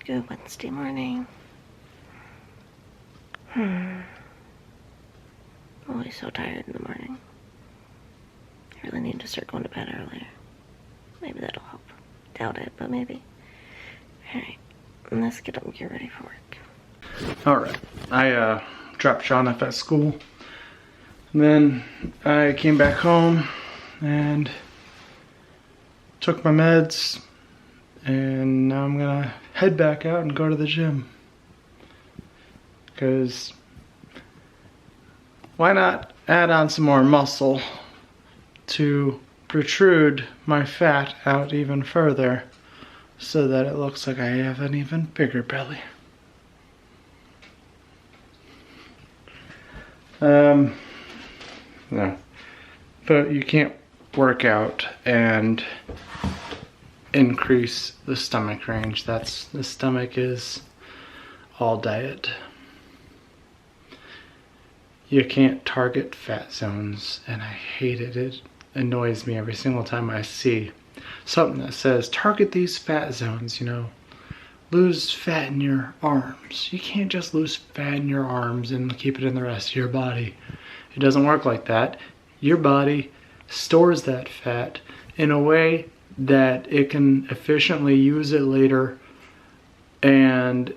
Good Wednesday morning. Always so tired in the morning. I really need to start going to bed earlier. Maybe that'll help. Doubt it, but maybe. Alright, let's get up and get ready for work. Alright, I dropped Shaun off at school. And then I came back home and took my meds. And now I'm gonna head back out and go to the gym. Because why not add on some more muscle to protrude my fat out even further so that it looks like I have an even bigger belly. No. But you can't work out and increase the stomach range. The stomach is all diet. You can't target fat zones, and I hate it. It annoys me every single time I see something that says target these fat zones, you know. Lose fat in your arms. You can't just lose fat in your arms and keep it in the rest of your body. It doesn't work like that. Your body stores that fat in a way that it can efficiently use it later, and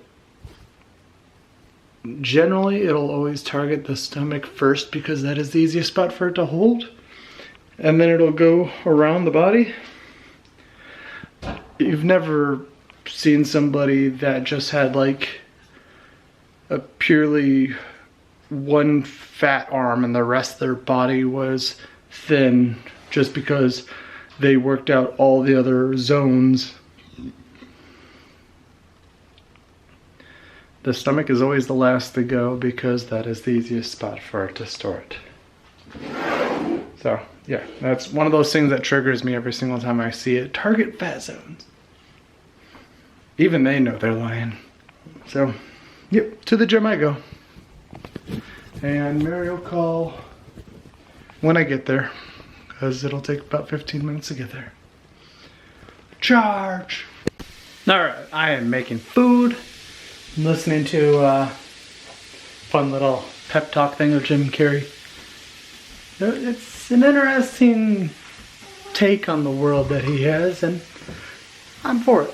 generally it'll always target the stomach first because that is the easiest spot for it to hold, and then it'll go around the body. You've never seen somebody that just had like a purely one fat arm and the rest of their body was thin just because they worked out all the other zones. The stomach is always the last to go because that is the easiest spot for it to store it. So yeah, that's one of those things that triggers me every single time I see it. Target fat zones. Even they know they're lying. So, yep, to the gym I go. And Mary will call when I get there, because it'll take about 15 minutes to get there. Charge! Alright, I am making food. I'm listening to a fun little pep talk thing of Jim Carrey. It's an interesting take on the world that he has, and I'm for it.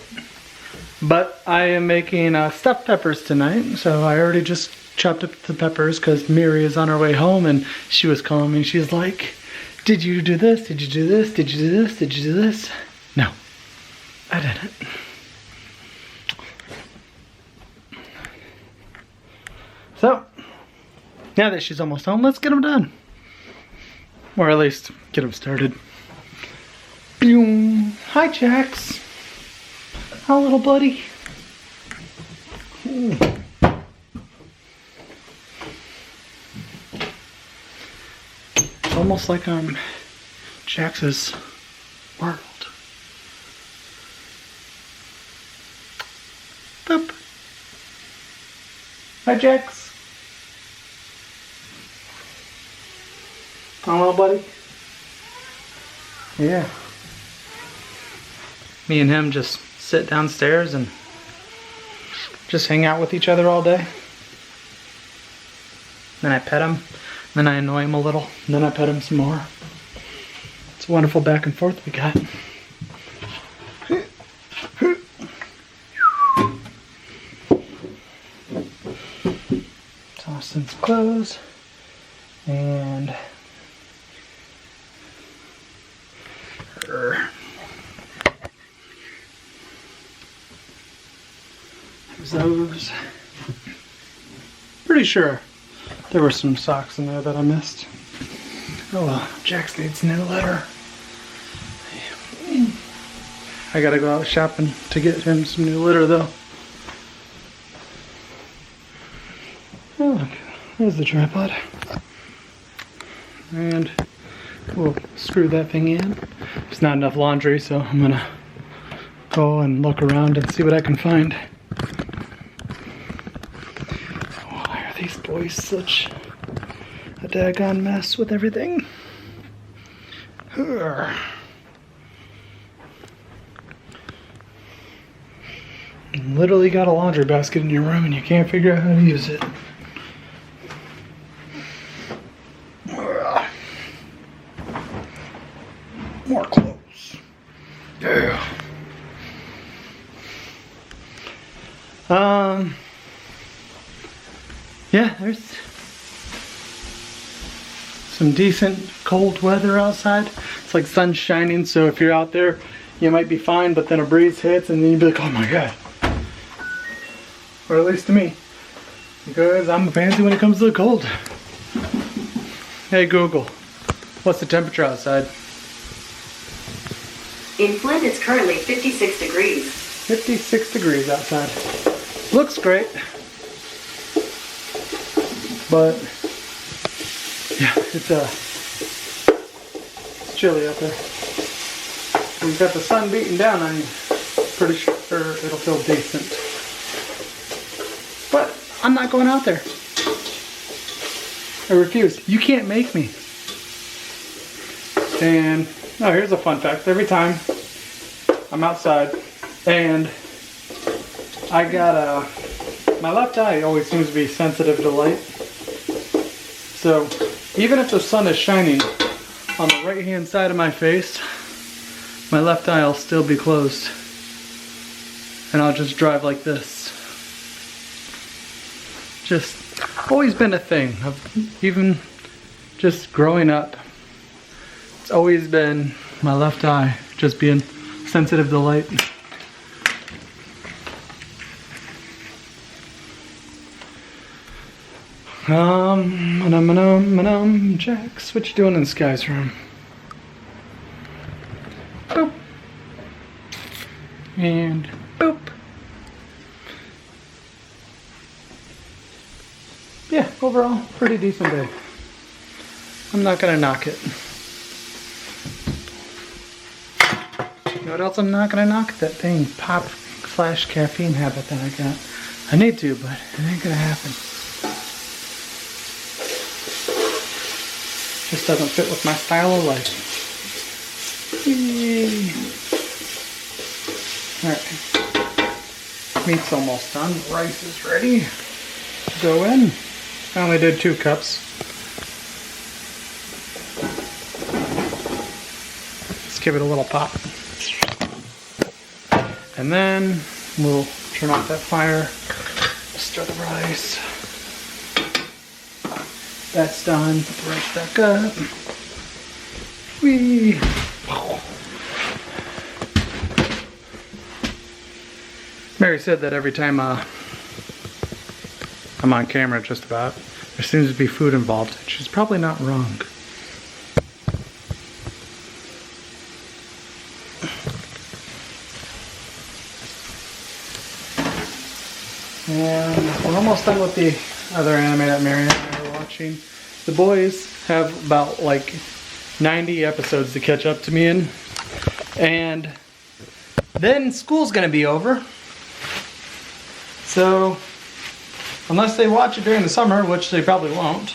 But I am making stuffed peppers tonight, so I already just chopped up the peppers because Miri is on her way home and she was calling me. She's like, did you do this? Did you do this? Did you do this? Did you do this? No, I didn't. So, now that she's almost home, let's get them done. Or at least get them started. Boom. Hi, Jax. Hi, little buddy. Ooh. It's almost like I'm Jax's world. Boop. Hi, Jax. Hi, little buddy. Yeah. Me and him just sit downstairs and just hang out with each other all day. Then I pet him, then I annoy him a little, and then I pet him some more. It's a wonderful back and forth we got. Austin's clothes and her. There's those. Pretty sure there were some socks in there that I missed. Oh well, Jax needs a new litter. I gotta go out shopping to get him some new litter though. Oh look, there's the tripod. And we'll screw that thing in. There's not enough laundry, so I'm gonna go and look around and see what I can find. Why are these boys such a daggone mess with everything? literally got a laundry basket in your room and you can't figure out how to use it. More clothes. Yeah. Yeah, there's some decent cold weather outside. It's like sun shining, so if you're out there, you might be fine, but then a breeze hits and then you'd be like, oh my god. Or at least to me. Because I'm fancy when it comes to the cold. Hey Google, what's the temperature outside? In Flint, it's currently 56 degrees. 56 degrees outside. Looks great. But, yeah, it's chilly out there. We've got the sun beating down on you. Pretty sure it'll feel decent. But I'm not going out there. I refuse. You can't make me. And, oh, here's a fun fact. Every time I'm outside and I got my left eye always seems to be sensitive to light. So even if the sun is shining on the right hand side of my face, my left eye will still be closed. And I'll just drive like this. Just always been a thing. Even just growing up, it's always been my left eye just being sensitive to light. Jax, what you doing in Sky's room? Boop. And boop. Yeah, overall, pretty decent day. I'm not gonna knock it. You know what else I'm not gonna knock? That thing, pop/caffeine habit that I got. I need to, but it ain't gonna happen. Just doesn't fit with my style of life. Yay. Alright. Meat's almost done. Rice is ready to go in. I only did 2 cups. Let's give it a little pop. And then we'll turn off that fire. Stir the rice. That's done. Put the rice back up. Whee! Mary said that every time I'm on camera, just about, there seems to be food involved. She's probably not wrong. And we're almost done with the other anime that Mary and I were watching. The boys have about like 90 episodes to catch up to me in. And then school's gonna be over. So, unless they watch it during the summer, which they probably won't,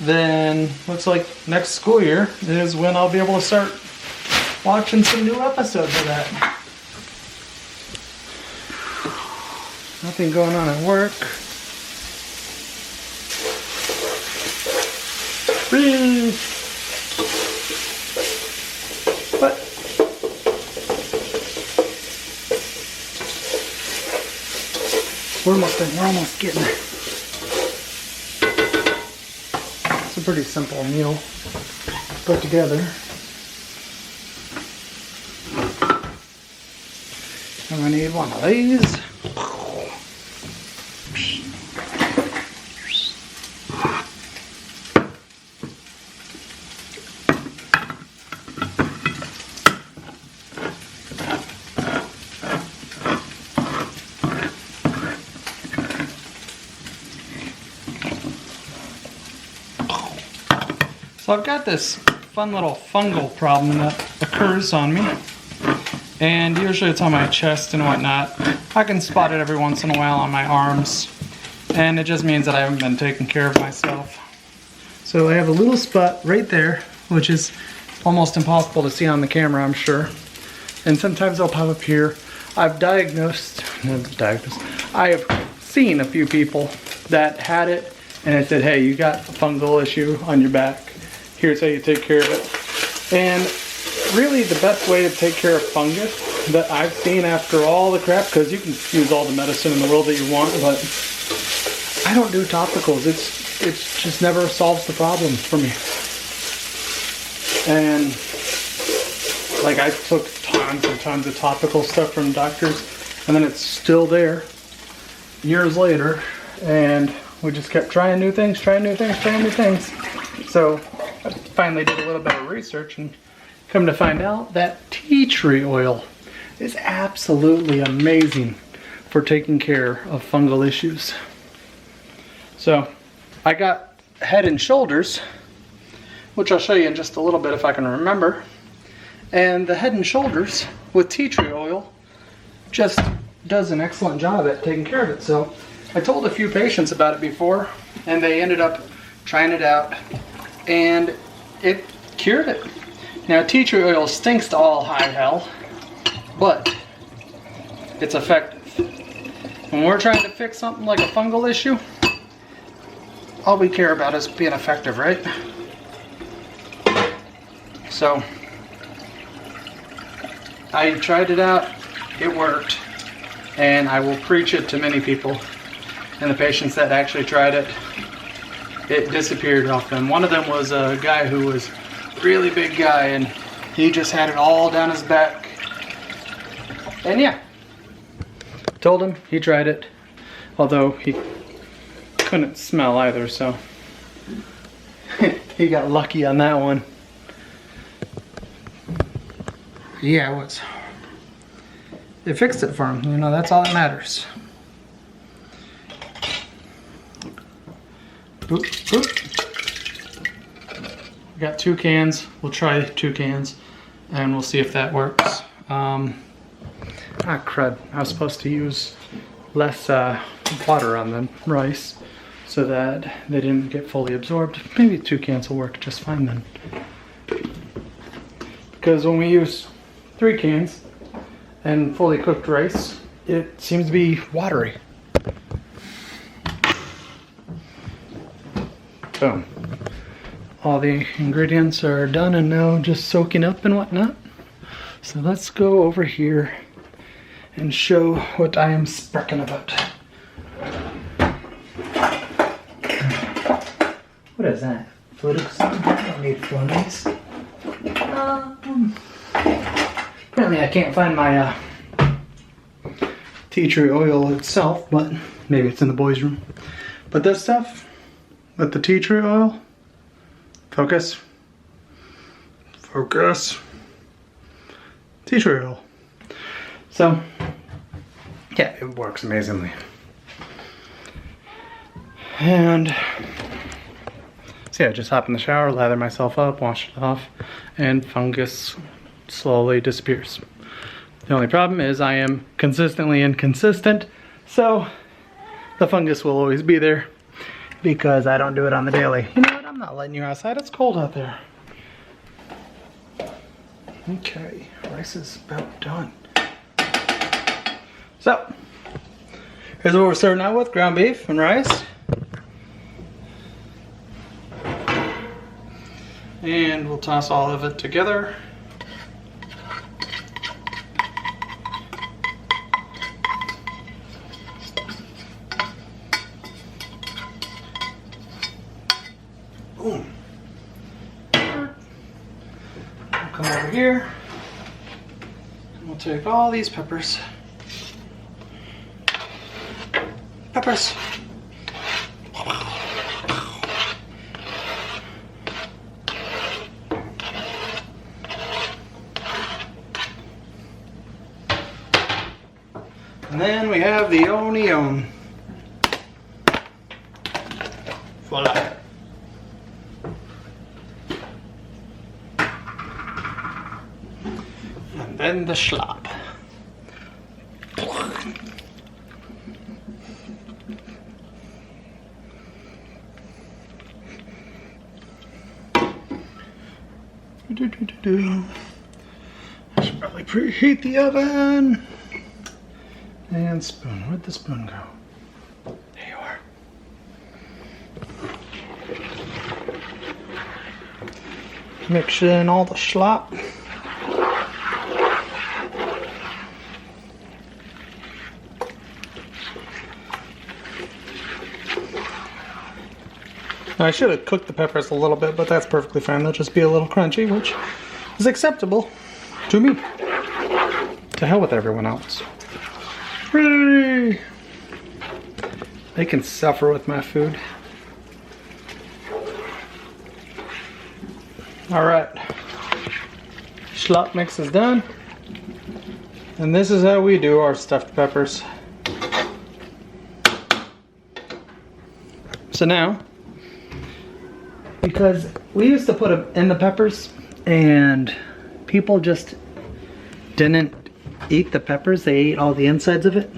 then looks like next school year is when I'll be able to start watching some new episodes of that. Nothing going on at work. But we're almost done. We're almost getting there. It's a pretty simple meal to put together. I'm gonna need one of these. So I've got this fun little fungal problem that occurs on me, and usually it's on my chest and whatnot. I can spot it every once in a while on my arms, and it just means that I haven't been taking care of myself. So I have a little spot right there, which is almost impossible to see on the camera, I'm sure. And sometimes I'll pop up here. I've diagnosed I have seen a few people that had it, and I said, hey, you got a fungal issue on your back. Here's how you take care of it. And really the best way to take care of fungus that I've seen after all the crap, because you can use all the medicine in the world that you want, but I don't do topicals. It's just never solves the problem for me. And like I took tons and tons of topical stuff from doctors, and then it's still there years later, and we just kept trying new things. So I finally did a little bit of research and come to find out that tea tree oil is absolutely amazing for taking care of fungal issues. So I got Head and Shoulders, which I'll show you in just a little bit if I can remember. And the Head and Shoulders with tea tree oil just does an excellent job at taking care of it. So I told a few patients about it before, and they ended up trying it out, and it cured it. Now, tea tree oil stinks to all high hell, but it's effective. When we're trying to fix something like a fungal issue, all we care about is being effective, right? So I tried it out, it worked, and I will preach it to many people. And the patients that actually tried it, it disappeared off them. One of them was a guy who was a really big guy, and he just had it all down his back. And yeah, told him, he tried it, although he couldn't smell either, so he got lucky on that one. Yeah, it fixed it for him, you know, that's all that matters. Boop, boop. We got 2 cans. We'll try 2 cans and we'll see if that works. Crud. I was supposed to use less water on the rice so that they didn't get fully absorbed. Maybe 2 cans will work just fine then. Because when we use 3 cans and fully cooked rice, it seems to be watery. Boom. All the ingredients are done and now just soaking up and whatnot. So let's go over here and show what I am speaking about. What is that? Flux? I don't need flummies. Apparently I can't find my tea tree oil itself, but maybe it's in the boys' room. But this stuff with the tea tree oil, focus, tea tree oil. So yeah, it works amazingly. And so yeah, just hop in the shower, lather myself up, wash it off, and fungus slowly disappears. The only problem is I am consistently inconsistent, so the fungus will always be there because I don't do it on the daily. You know what? I'm not letting you outside. It's cold out there. Okay, rice is about done. So, here's what we're serving out with: ground beef and rice. And we'll toss all of it together. Boom. We'll come over here and we'll take all these peppers. Peppers. And then we have the onion. Voila. And then the schlop. I should probably preheat the oven. And spoon. Where'd the spoon go? There you are. Mix in all the slop. Now, I should have cooked the peppers a little bit, but that's perfectly fine. They'll just be a little crunchy, which is acceptable to me. To hell with everyone else. Hooray! They can suffer with my food. Alright. Schlop mix is done. And this is how we do our stuffed peppers. So now, because we used to put them in the peppers and people just didn't eat the peppers, they ate all the insides of it.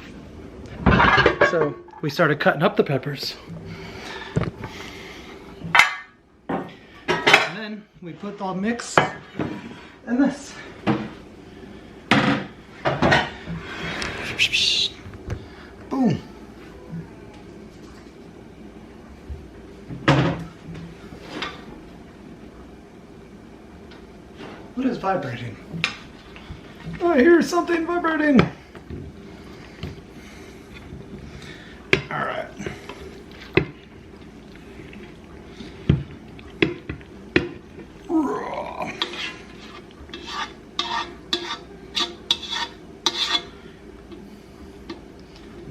So we started cutting up the peppers. And then we put the mix in this. Boom. What is vibrating? I hear something vibrating. All right.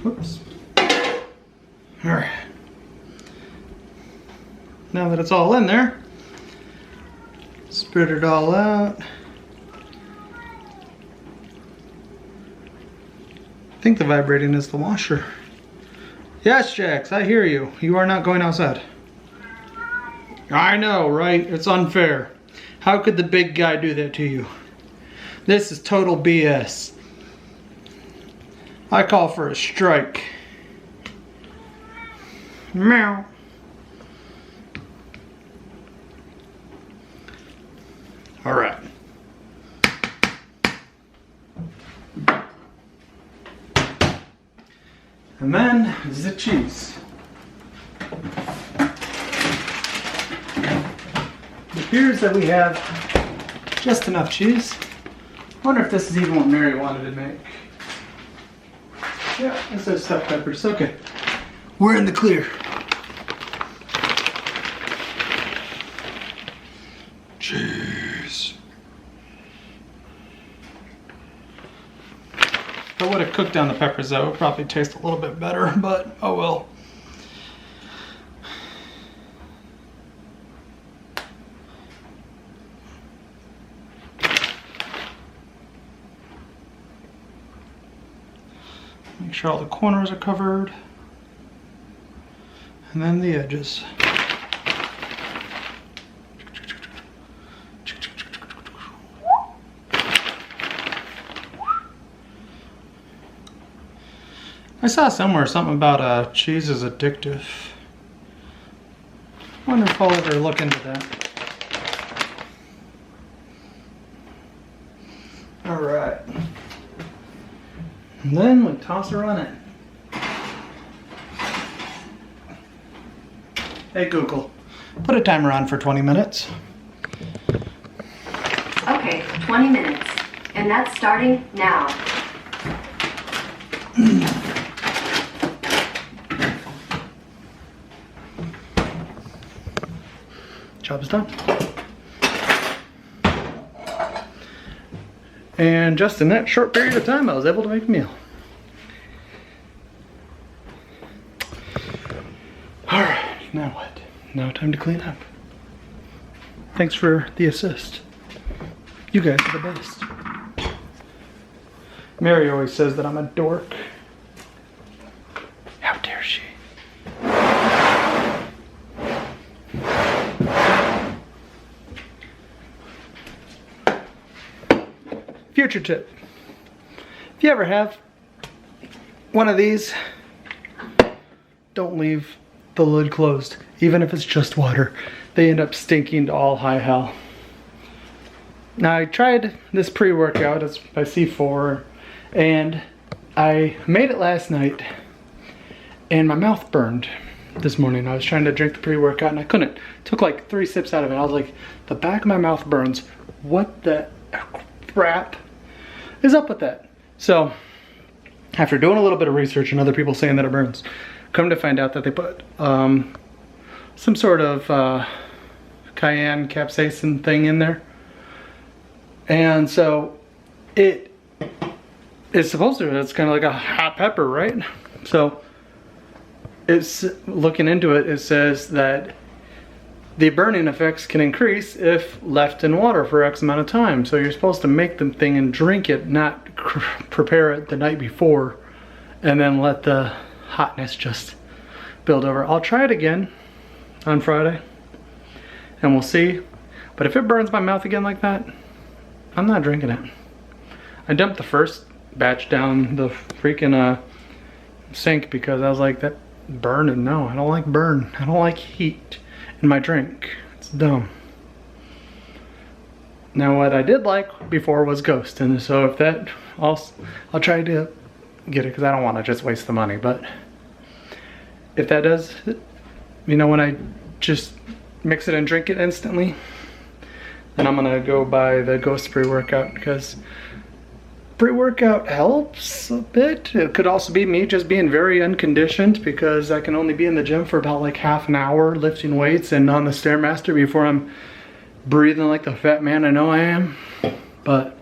Whoops. All right. Now that it's all in there, spread it all out. I think the vibrating is the washer. Yes, Jax, I hear you. You are not going outside. I know, right? It's unfair. How could the big guy do that to you? This is total BS. I call for a strike. Meow. All right. And then the cheese. It appears that we have just enough cheese. I wonder if this is even what Mary wanted to make. Yeah, it says stuffed peppers. Okay. We're in the clear. Cheese. If I would have cooked down the peppers, that would probably taste a little bit better, but oh well. Make sure all the corners are covered. And then the edges. I saw somewhere something about cheese is addictive. I wonder if I'll ever look into that. Alright. And then we toss her on in. Hey Google, put a timer on for 20 minutes. Okay, 20 minutes. And that's starting now. Job's done. And just in that short period of time, I was able to make a meal. All right, now what? Now time to clean up. Thanks for the assist. You guys are the best. Mary always says that I'm a dork. How dare she? Future tip. If you ever have one of these, don't leave the lid closed, even if it's just water. They end up stinking to all high hell. Now I tried this pre-workout, it's by C4, and I made it last night and my mouth burned this morning. I was trying to drink the pre-workout and I couldn't. Took like 3 sips out of it. I was like, the back of my mouth burns. What the crap is up with that? So after doing a little bit of research and other people saying that it burns, come to find out that they put some sort of cayenne capsaicin thing in there. And so it is supposed to, it's kind of like a hot pepper, right? So it's looking into it, it says that the burning effects can increase if left in water for X amount of time. So you're supposed to make the thing and drink it, not prepare it the night before and then let the hotness just build over. I'll try it again on Friday and we'll see. But if it burns my mouth again like that, I'm not drinking it. I dumped the first batch down the freaking sink because I was like, that burning, no, I don't like burn. I don't like heat in my drink. It's dumb. Now what I did like before was Ghost, and so if that, I'll try to get it because I don't want to just waste the money, but if that does, you know, when I just mix it and drink it instantly, then I'm gonna go buy the Ghost pre-workout because pre-workout helps a bit. It could also be me just being very unconditioned because I can only be in the gym for about like half an hour lifting weights and on the Stairmaster before I'm breathing like the fat man I know I am. But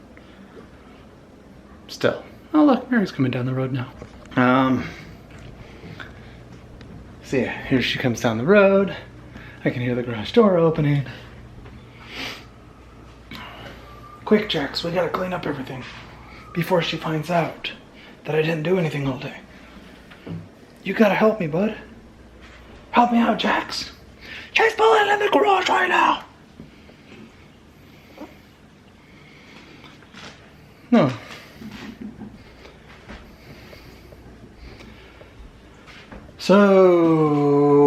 still. Oh look, Mary's coming down the road now. So yeah, here she comes down the road. I can hear the garage door opening. Quick, Jax, we gotta clean up everything before she finds out that I didn't do anything all day. You gotta help me, bud. Help me out, Jax. Jax, pull it in the garage right now. No. So,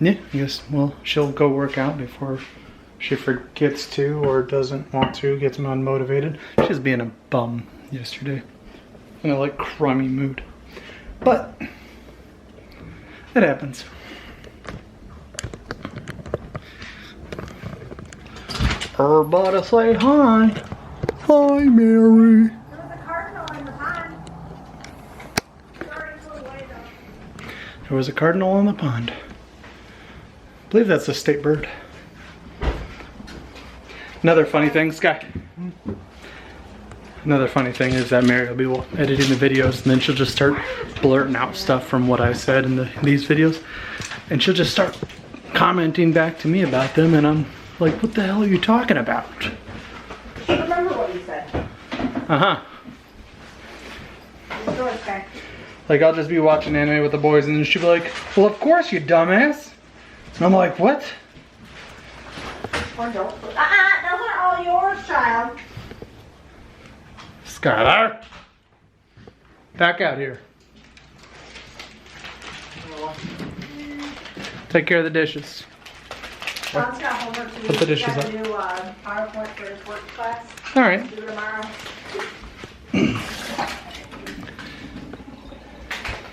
yeah, I guess, well, she'll go work out before she forgets to or doesn't want to, gets unmotivated. She was being a bum yesterday. In a like crummy mood. But it happens. Everybody say hi. Hi, Mary. There was a cardinal in the pond. Sorry, it's a little way though. There was a cardinal in the pond. I believe that's a state bird. Another funny thing, Sky. Another funny thing is that Mary will be editing the videos and then she'll just start blurting out stuff from what I said in these videos. And she'll just start commenting back to me about them and I'm like, what the hell are you talking about? I remember what you said. Uh-huh. The door's back. Like I'll just be watching anime with the boys and then she'll be like, well of course you dumbass. And I'm like, what? Or don't. Those are all yours, child. Skylar. Back out here. Take care of the dishes. Sean's got homework to do. Put the dishes He's got up. to do PowerPoint for his work class. Alright. Do it tomorrow.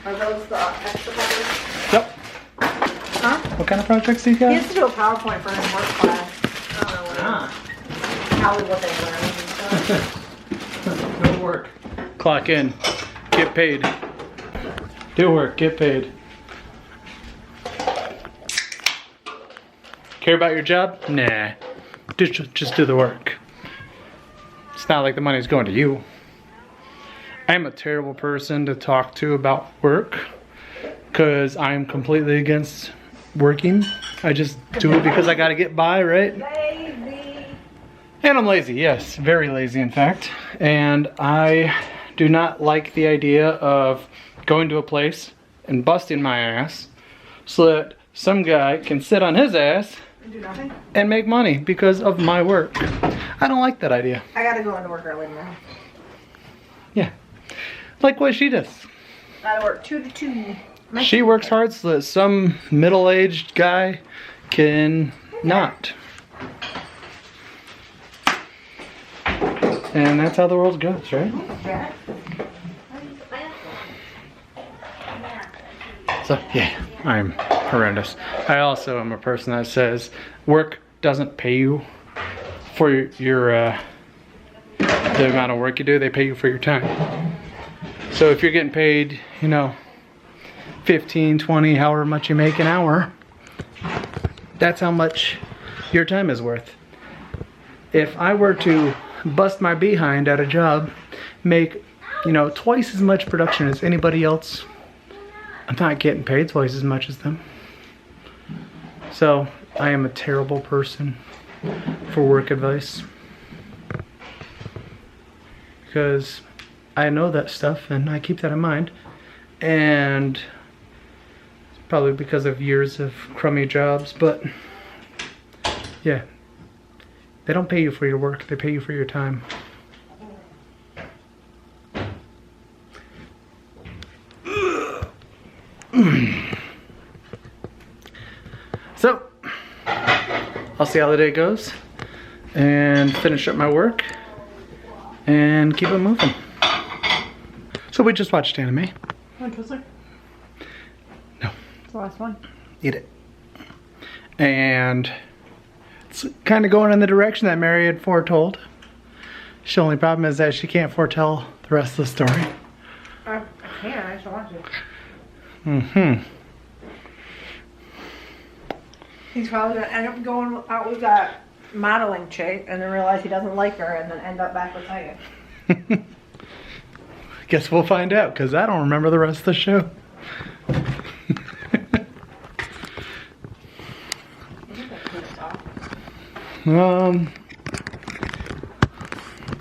Are those the extra covers? Yep. Huh? What kind of projects do you He got? has to do a PowerPoint for his work class. I don't know probably what they learned and stuff. Go work. Clock in. Get paid. Do work. Get paid. Care about your job? Nah. Just do the work. It's not like the money's going to you. I'm a terrible person to talk to about work because I'm completely against working. I just do it because I gotta get by, right? Lazy. And I'm lazy, yes, very lazy in fact. And I do not like the idea of going to a place and busting my ass so that some guy can sit on his ass Do nothing. and make money because of my work. I don't like that idea. I gotta go into work early tomorrow. Yeah, like what she does. Gotta work 2 to 2. She works hard so that some middle-aged guy can not. And that's how the world goes, right? Yeah. So yeah, I'm horrendous. I also am a person that says work doesn't pay you for your the amount of work you do. They pay you for your time. So if you're getting paid, you know, 15, 20, however much you make an hour, that's how much your time is worth. If I were to bust my behind at a job, make, you know, twice as much production as anybody else, I'm not getting paid twice as much as them. So I am a terrible person for work advice, because I know that stuff and I keep that in mind, and probably because of years of crummy jobs, but yeah, they don't pay you for your work, they pay you for your time. So I'll see how the day goes and finish up my work and keep it moving. So we just watched anime. Want Twizzler? No. It's the last one. Eat it. And it's kind of going in the direction that Mary had foretold. The only problem is that she can't foretell the rest of the story. I can, I just want to. Mm-hmm. He's probably gonna end up going out with that modeling chick and then realize he doesn't like her and then end up back with Megan. Guess we'll find out, because I don't remember the rest of the show.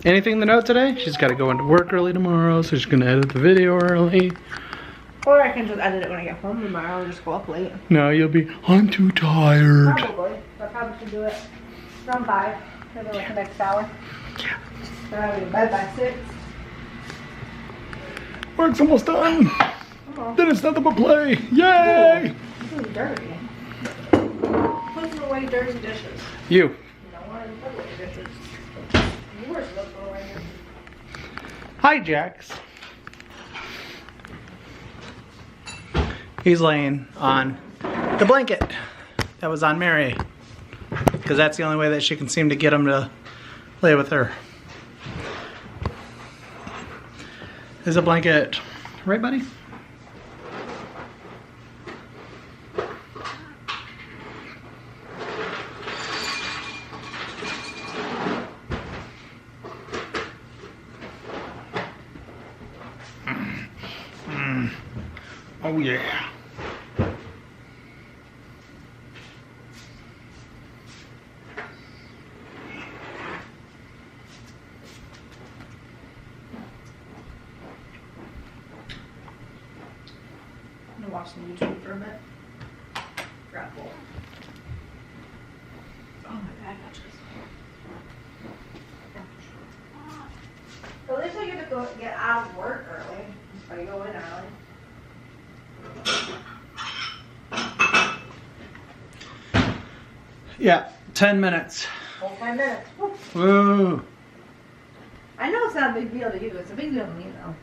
Anything to note today? She's got to go into work early tomorrow, so she's gonna edit the video early. Or I can just edit it when I get home tomorrow and just go up late. No, you'll be, I'm too tired. Probably. I probably should do it around 5. Maybe like the next hour. Yeah. Then I'll be in bed by 6. Work's almost done. Oh. Then it's nothing but play. Yay! This is dirty. Putting away dirty dishes. You. You don't want to put away dishes. You were supposed to put away dishes. Hi, Jax. He's laying on the blanket that was on Mary, because that's the only way that she can seem to get him to lay with her. Is a blanket right, buddy? Oh yeah. I'm gonna watch some YouTube for a bit. Grapple. Oh my bad matches. At least I get to go get out of work early. If I go in early. Yeah, 10 minutes. Whole 5 minutes. Woo. Woo. I know it's not a big deal to you. It's a big deal to me though.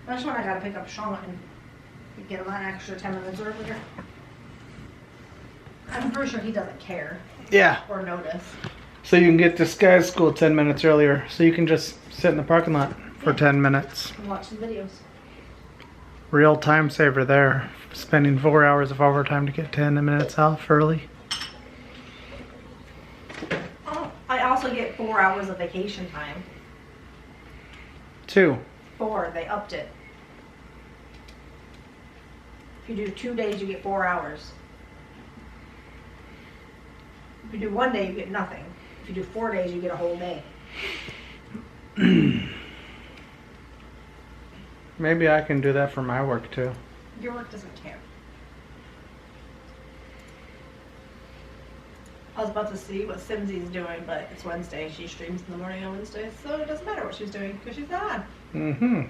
That's when I gotta pick up Shaun and get him an extra 10 minutes earlier. I'm pretty sure he doesn't care Yeah. or notice. So you can get to Sky's school 10 minutes earlier. So you can just sit in the parking lot for 10 minutes. And watch some videos. Real time saver there. Spending 4 hours of overtime to get 10 minutes off early. Oh, I also get 4 hours of vacation time. 2. 4, they upped it. If you do 2 days, you get 4 hours. If you do 1 day, you get nothing. If you do 4 days, you get a whole day. Maybe I can do that for my work too. Your work doesn't care. I was about to see what Simsy's doing, but it's Wednesday. She streams in the morning on Wednesday, so it doesn't matter what she's doing because she's not on. Mm-hmm.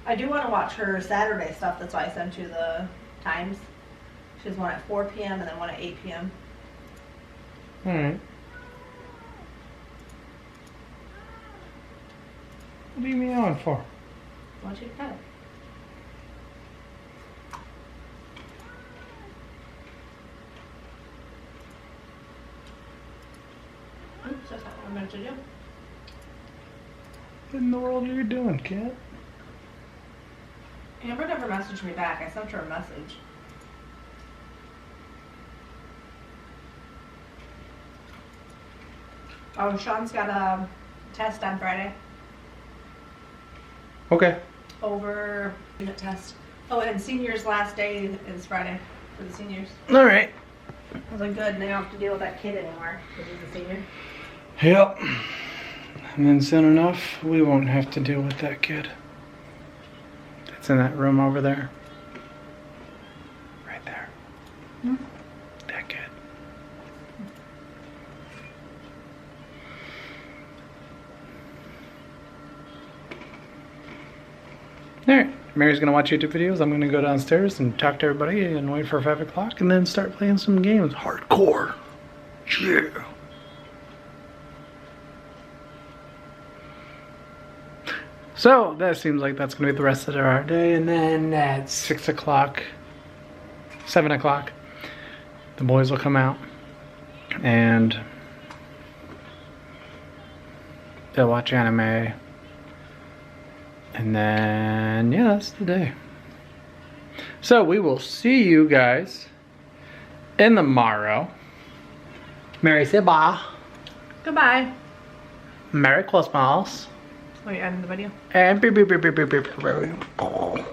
I do want to watch her Saturday stuff. That's why I sent you the times. She has one at 4 p.m. and then one at 8 p.m. Alright. What are you meowing for? I want you to pet it. minutes to do. What in the world are you doing, kid? Amber never messaged me back. I sent her a message. Oh, Shaun's got a test on Friday. Okay. Over unit test. Oh, and seniors' last day is Friday for the seniors. All right. I was like, good. They don't have to deal with that kid anymore because he's a senior. Yep. And then soon enough, we won't have to deal with that kid. It's in that room over there. Right there. Hmm? That kid. Alright, Mary's gonna watch YouTube videos. I'm gonna go downstairs and talk to everybody and wait for 5 o'clock and then start playing some games. Hardcore. Yeah. So that seems like that's gonna be the rest of our day, and then at 6 o'clock, 7 o'clock, the boys will come out and they'll watch anime. And then, yeah, that's the day. So we will see you guys in the morrow. Mary, say bye. Goodbye. Merry Christmas. Oh, you're ending the video? And beep, beep, beep, beep, beep, beep, beep.